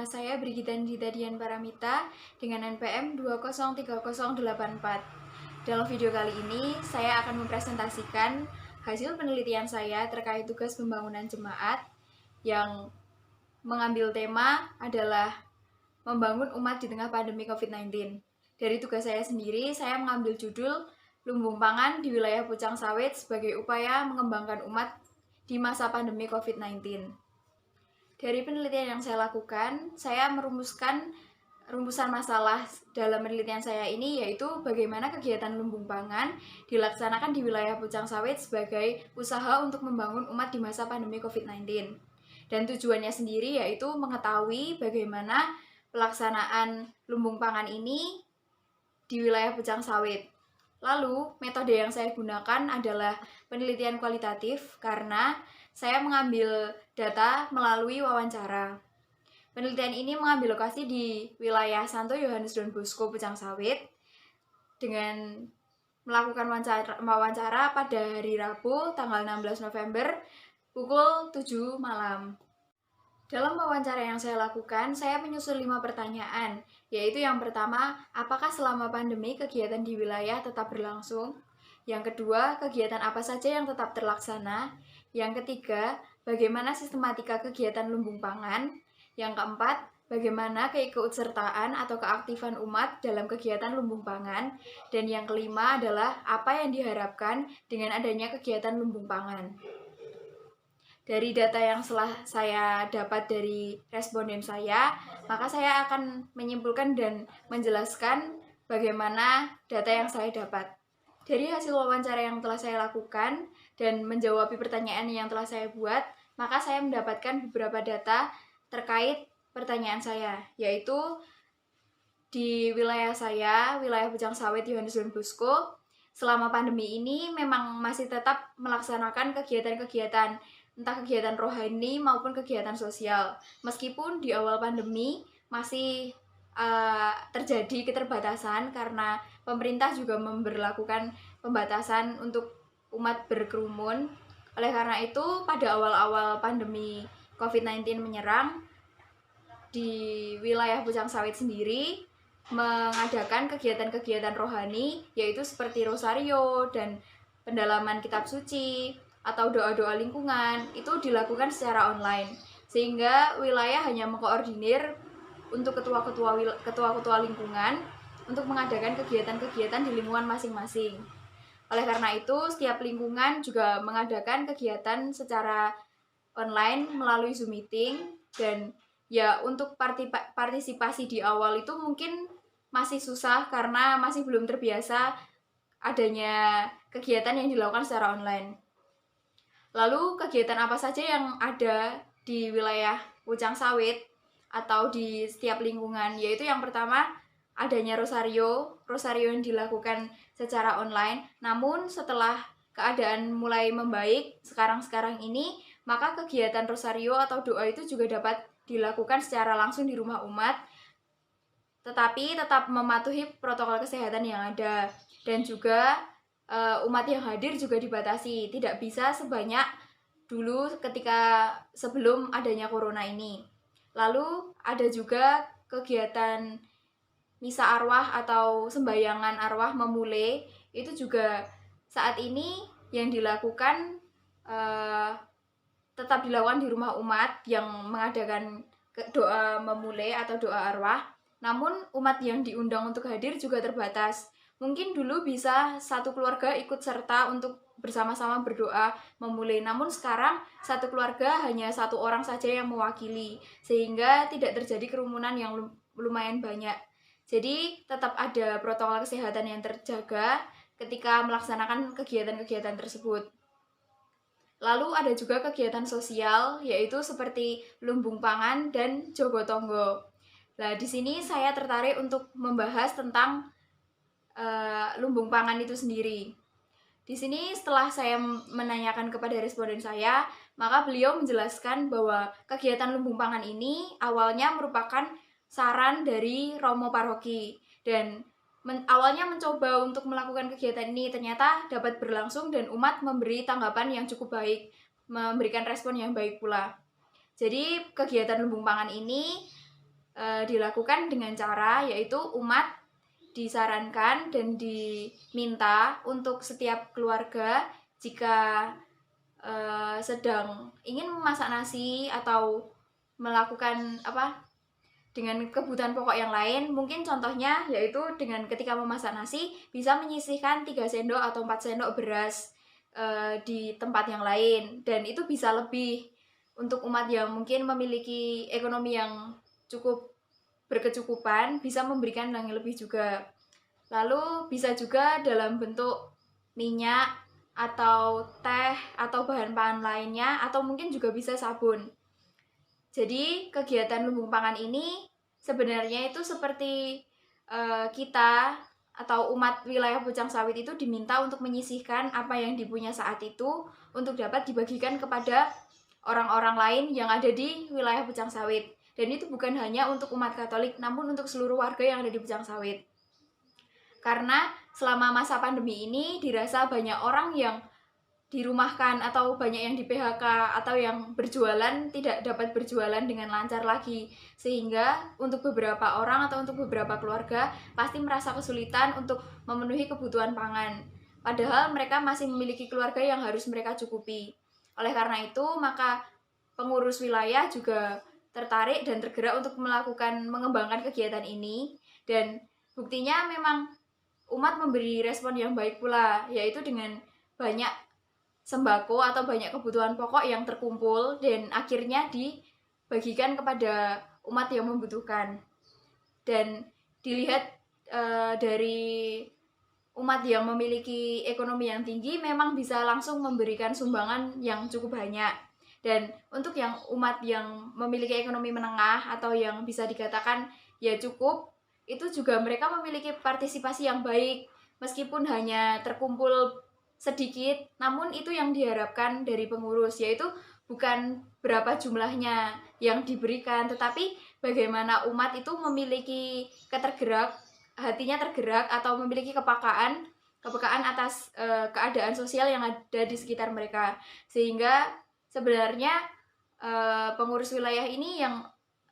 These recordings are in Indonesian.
nama saya Brigita Nindita Dian Paramita dengan NPM 203084. Dalam video kali ini, saya akan mempresentasikan hasil penelitian saya terkait tugas pembangunan jemaat yang mengambil tema adalah membangun umat di tengah pandemi COVID-19. Dari tugas saya sendiri, saya mengambil judul Lumbung Pangan di Wilayah Pucang Sawit sebagai upaya mengembangkan umat di masa pandemi COVID-19. Dari penelitian yang saya lakukan, saya merumuskan rumusan masalah dalam penelitian saya ini, yaitu bagaimana kegiatan lumbung pangan dilaksanakan di wilayah Pucang Sawit sebagai usaha untuk membangun umat di masa pandemi COVID-19. Dan tujuannya sendiri yaitu mengetahui bagaimana pelaksanaan lumbung pangan ini di wilayah Pucang Sawit. Lalu, metode yang saya gunakan adalah penelitian kualitatif karena saya mengambil data melalui wawancara. Penelitian ini mengambil lokasi di wilayah Santo Yohanes Don Bosco, Pucang Sawit, dengan melakukan wawancara pada hari Rabu, tanggal 16 November, pukul 7 malam. Dalam wawancara yang saya lakukan, saya menyusun 5 pertanyaan, yaitu yang pertama, apakah selama pandemi kegiatan di wilayah tetap berlangsung? Yang kedua, kegiatan apa saja yang tetap terlaksana? Yang ketiga, bagaimana sistematika kegiatan lumbung pangan? Yang keempat, bagaimana keikutsertaan atau keaktifan umat dalam kegiatan lumbung pangan? Dan yang kelima adalah apa yang diharapkan dengan adanya kegiatan lumbung pangan. Dari data yang saya dapat dari responden saya, maka saya akan menyimpulkan dan menjelaskan bagaimana data yang saya dapat. Dari hasil wawancara yang telah saya lakukan dan menjawab pertanyaan yang telah saya buat, maka saya mendapatkan beberapa data terkait pertanyaan saya, yaitu di wilayah saya, wilayah Pucang Sawit Yohanes Don Bosco, selama pandemi ini memang masih tetap melaksanakan kegiatan-kegiatan, entah kegiatan rohani maupun kegiatan sosial. Meskipun di awal pandemi masih terjadi keterbatasan karena pemerintah juga memberlakukan pembatasan untuk umat berkerumun. Oleh karena itu, pada awal-awal pandemi COVID-19 menyerang, di wilayah Pucang Sawit sendiri mengadakan kegiatan-kegiatan rohani, yaitu seperti rosario dan pendalaman kitab suci atau doa-doa lingkungan, itu dilakukan secara online, sehingga wilayah hanya mengkoordinir untuk ketua-ketua lingkungan untuk mengadakan kegiatan-kegiatan di lingkungan masing-masing. Oleh karena itu, setiap lingkungan juga mengadakan kegiatan secara online melalui Zoom meeting, dan ya untuk partisipasi di awal itu mungkin masih susah karena masih belum terbiasa adanya kegiatan yang dilakukan secara online. Lalu kegiatan apa saja yang ada di wilayah Pucang Sawit atau di setiap lingkungan, yaitu yang pertama adanya rosario yang dilakukan secara online. Namun setelah keadaan mulai membaik sekarang ini, maka kegiatan rosario atau doa itu juga dapat dilakukan secara langsung di rumah umat, tetapi tetap mematuhi protokol kesehatan yang ada. Dan juga umat yang hadir juga dibatasi, tidak bisa sebanyak dulu ketika sebelum adanya corona ini. Lalu ada juga kegiatan misa arwah atau sembahyangan arwah memulai, itu juga saat ini yang dilakukan tetap dilakukan di rumah umat yang mengadakan doa memulai atau doa arwah. Namun umat yang diundang untuk hadir juga terbatas. Mungkin dulu bisa satu keluarga ikut serta untuk bersama-sama berdoa memulai, namun sekarang satu keluarga hanya satu orang saja yang mewakili, sehingga tidak terjadi kerumunan yang lumayan banyak. Jadi tetap ada protokol kesehatan yang terjaga ketika melaksanakan kegiatan-kegiatan tersebut. Lalu ada juga kegiatan sosial, yaitu seperti lumbung pangan dan jogotongo. Nah, di sini saya tertarik untuk membahas tentang lumbung pangan itu sendiri. Di sini setelah saya menanyakan kepada responden saya, maka beliau menjelaskan bahwa kegiatan lumbung pangan ini awalnya merupakan saran dari Romo Paroki, dan awalnya mencoba untuk melakukan kegiatan ini, ternyata dapat berlangsung dan umat memberi tanggapan yang cukup baik, memberikan respon yang baik pula. Jadi kegiatan lumbung pangan ini dilakukan dengan cara yaitu umat disarankan dan diminta untuk setiap keluarga jika sedang ingin memasak nasi atau melakukan dengan kebutuhan pokok yang lain, mungkin contohnya yaitu dengan ketika memasak nasi bisa menyisihkan 3 sendok atau 4 sendok beras di tempat yang lain, dan itu bisa lebih untuk umat yang mungkin memiliki ekonomi yang cukup berkecukupan, bisa memberikan yang lebih juga. Lalu bisa juga dalam bentuk minyak atau teh atau bahan pangan lainnya, atau mungkin juga bisa sabun. Jadi kegiatan lumbung pangan ini sebenarnya itu seperti kita atau umat wilayah Pucang Sawit itu diminta untuk menyisihkan apa yang dipunya saat itu untuk dapat dibagikan kepada orang-orang lain yang ada di wilayah Pucang Sawit. Dan itu bukan hanya untuk umat Katolik, namun untuk seluruh warga yang ada di Pucang Sawit. Karena selama masa pandemi ini dirasa banyak orang yang dirumahkan atau banyak yang di PHK atau yang berjualan tidak dapat berjualan dengan lancar lagi, sehingga untuk beberapa orang atau untuk beberapa keluarga pasti merasa kesulitan untuk memenuhi kebutuhan pangan, padahal mereka masih memiliki keluarga yang harus mereka cukupi. Oleh karena itu, maka pengurus wilayah juga tertarik dan tergerak untuk mengembangkan kegiatan ini, dan buktinya memang umat memberi respon yang baik pula, yaitu dengan banyak sembako atau banyak kebutuhan pokok yang terkumpul dan akhirnya dibagikan kepada umat yang membutuhkan. Dan dilihat dari umat yang memiliki ekonomi yang tinggi memang bisa langsung memberikan sumbangan yang cukup banyak. Dan untuk yang umat yang memiliki ekonomi menengah atau yang bisa dikatakan ya cukup, itu juga mereka memiliki partisipasi yang baik, meskipun hanya terkumpul sedikit, namun itu yang diharapkan dari pengurus, yaitu bukan berapa jumlahnya yang diberikan, tetapi bagaimana umat itu memiliki hatinya tergerak atau memiliki kepekaan atas keadaan sosial yang ada di sekitar mereka, sehingga sebenarnya pengurus wilayah ini yang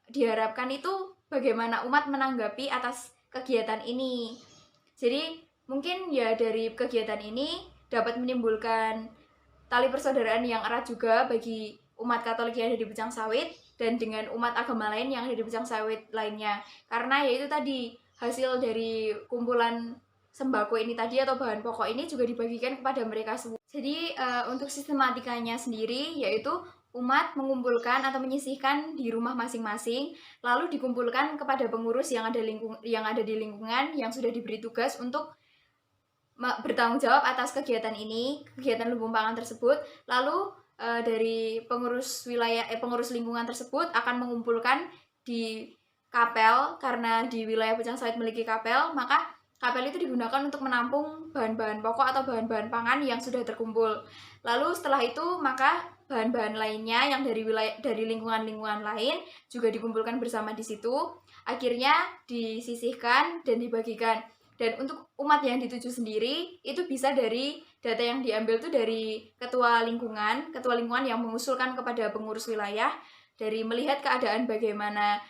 diharapkan itu bagaimana umat menanggapi atas kegiatan ini. Jadi mungkin ya dari kegiatan ini dapat menimbulkan tali persaudaraan yang erat juga bagi umat Katolik yang ada di Pucang Sawit dan dengan umat agama lain yang ada di Pucang Sawit lainnya. Karena yaitu tadi hasil dari kumpulan sembako ini tadi atau bahan pokok ini juga dibagikan kepada mereka semua. Jadi untuk sistematikanya sendiri yaitu umat mengumpulkan atau menyisihkan di rumah masing-masing, lalu dikumpulkan kepada pengurus yang ada di lingkungan yang sudah diberi tugas untuk bertanggung jawab atas kegiatan lumbung pangan tersebut. Lalu dari pengurus lingkungan tersebut akan mengumpulkan di kapel, karena di wilayah Pucang Sawit memiliki kapel, maka kapel itu digunakan untuk menampung bahan-bahan pokok atau bahan-bahan pangan yang sudah terkumpul. Lalu setelah itu maka bahan-bahan lainnya yang dari lingkungan-lingkungan lain juga dikumpulkan bersama di situ, akhirnya disisihkan dan dibagikan. Dan untuk umat yang dituju sendiri itu bisa dari data yang diambil itu dari ketua lingkungan yang mengusulkan kepada pengurus wilayah, dari melihat keadaan bagaimana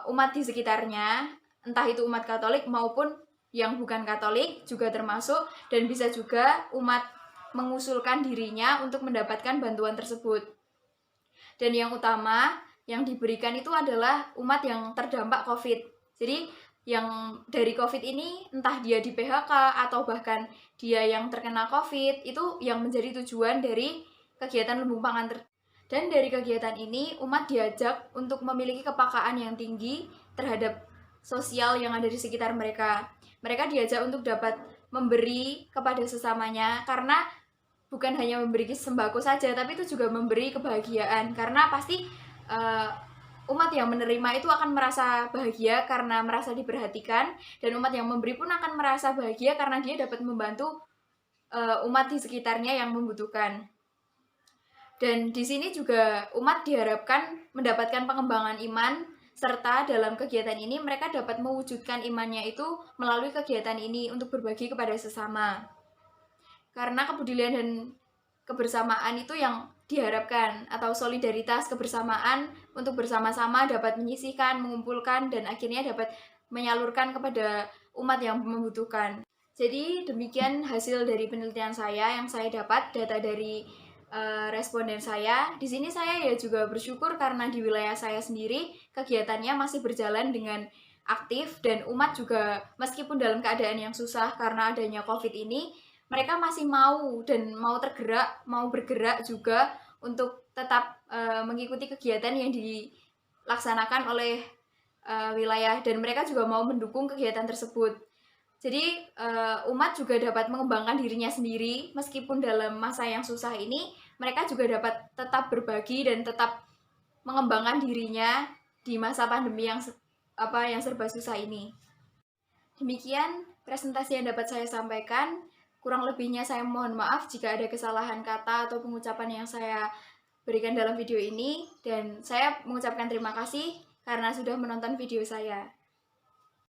umat di sekitarnya, entah itu umat Katolik maupun yang bukan Katolik juga termasuk, dan bisa juga umat mengusulkan dirinya untuk mendapatkan bantuan tersebut. Dan yang utama yang diberikan itu adalah umat yang terdampak COVID. Jadi yang dari COVID ini, entah dia di PHK atau bahkan dia yang terkena COVID, itu yang menjadi tujuan dari kegiatan lumbung pangan. Dan dari kegiatan ini, umat diajak untuk memiliki kepekaan yang tinggi terhadap sosial yang ada di sekitar mereka. Mereka diajak untuk dapat memberi kepada sesamanya, karena bukan hanya memberi sembako saja, tapi itu juga memberi kebahagiaan, karena pasti umat yang menerima itu akan merasa bahagia karena merasa diperhatikan, dan umat yang memberi pun akan merasa bahagia karena dia dapat membantu umat di sekitarnya yang membutuhkan. Dan di sini juga umat diharapkan mendapatkan pengembangan iman, serta dalam kegiatan ini mereka dapat mewujudkan imannya itu melalui kegiatan ini untuk berbagi kepada sesama. Karena kepedulian dan kebersamaan itu yang diharapkan, atau solidaritas kebersamaan untuk bersama-sama dapat menyisihkan, mengumpulkan, dan akhirnya dapat menyalurkan kepada umat yang membutuhkan. Jadi demikian hasil dari penelitian saya yang saya dapat data dari responden saya. Di sini saya ya juga bersyukur karena di wilayah saya sendiri kegiatannya masih berjalan dengan aktif dan umat juga meskipun dalam keadaan yang susah karena adanya COVID ini, mereka masih mau dan mau tergerak, mau bergerak juga untuk tetap mengikuti kegiatan yang dilaksanakan oleh wilayah dan mereka juga mau mendukung kegiatan tersebut. Jadi umat juga dapat mengembangkan dirinya sendiri meskipun dalam masa yang susah ini mereka juga dapat tetap berbagi dan tetap mengembangkan dirinya di masa pandemi yang serba susah ini. Demikian presentasi yang dapat saya sampaikan. Kurang lebihnya saya mohon maaf jika ada kesalahan kata atau pengucapan yang saya berikan dalam video ini dan saya mengucapkan terima kasih karena sudah menonton video saya.